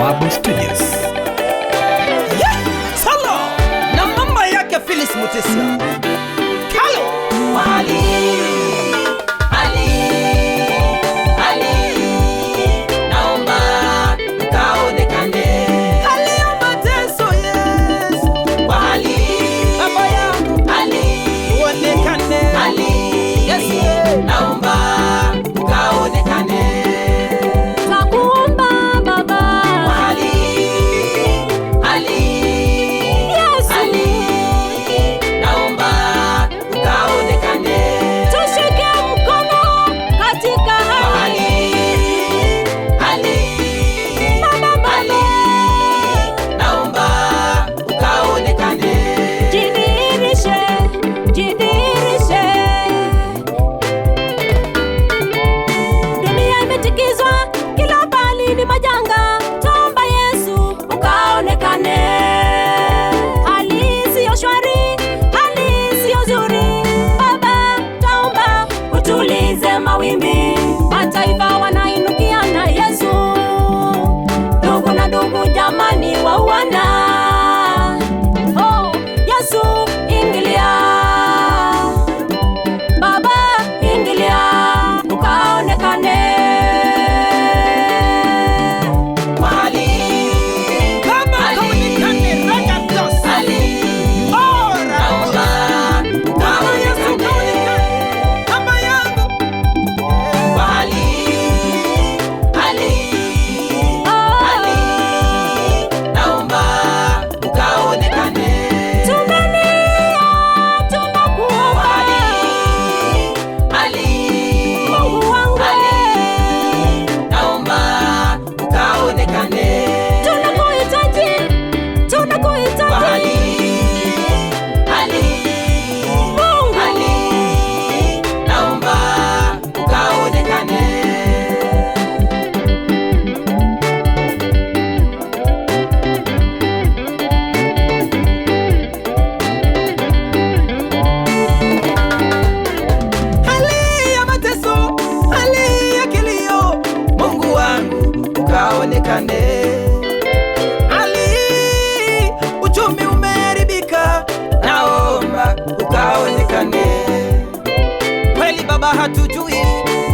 Bawabu Studios. Salo na mama yake Phyllis Mutisia. Kalo Ali naomba ukaonekane. Ali ya mateso, yes. Kwa Ali Baba yangu Ali uonekane. Ali Yes, yeah. naomba ukaonekane. Nakuomba Baba. Kwa Ali Yesu. Ali naomba ukaonekane. Tushike mkono katika Kwa hali. Ali Baba, naomba ukaonekane. jidhihirishe. Dunia imetikizwa, kila pahali ni majanga. Tuomba Yesu ukaonekane. Hali siyo shwari, hali siyo nzuri. Baba, tuomba utulize mawimbi. Mataifa wanainukiana Yesu, ndugu na ndugu jamani wauana. Oh, Yesu ingilia. Baba ingilia ukaonekane. Kwa Ali Baba kaonekane, raga dos. Ali Ora. naomba Baba Yesu ukaonekane. kaonekane. Baba yangu. Kwa Ali naomba ukaonekane. Tumelia, tunakuomba. Mungu wangu. Naomba ukaonekane. Tunakuhitaji. Kwa Ali Mungu. naomba ukaonekane. Hali ya mateso, hali ya kilio, Mungu wangu ukaonekane. Hali uchumi umeharibika, naomba ukaonekane. Kweli Baba, hatujui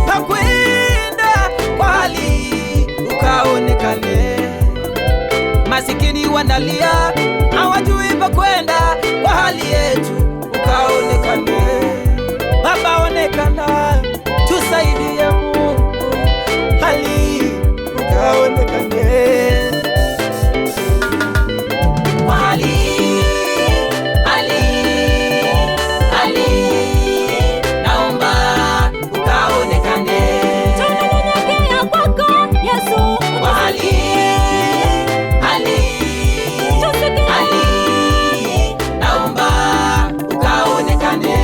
pa kwenda, kwa hali ukaonekane. Masikini wanalia, hawajui pa kwenda, kwa hali yetu ukaonekane. Baba onekana, tusaidie Mungu, hali ukaonekane. Kwa Ali naomba ukaonekane. Tunanyenyekea kwako Yesu. Kwa Ali Tusikie. naomba ukaonekane.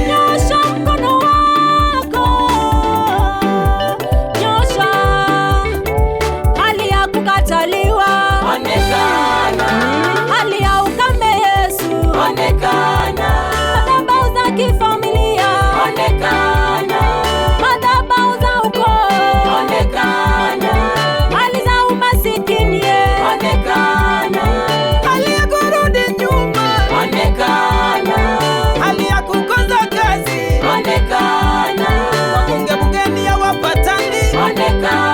Nyosha mkono wako. Nyosha. Hali ya kukataliwa. Onekana, Hali ya ukame Yesu. onekana, Madhabahu za kifamilia. onekana, Madhabahu za ukoo. onekana, Hali za umasikini. onekana, Hali ya kurudi nyuma, onekana, hali ya kukosa kazi, onekana, wabunge bungeni hawapatani, onekana.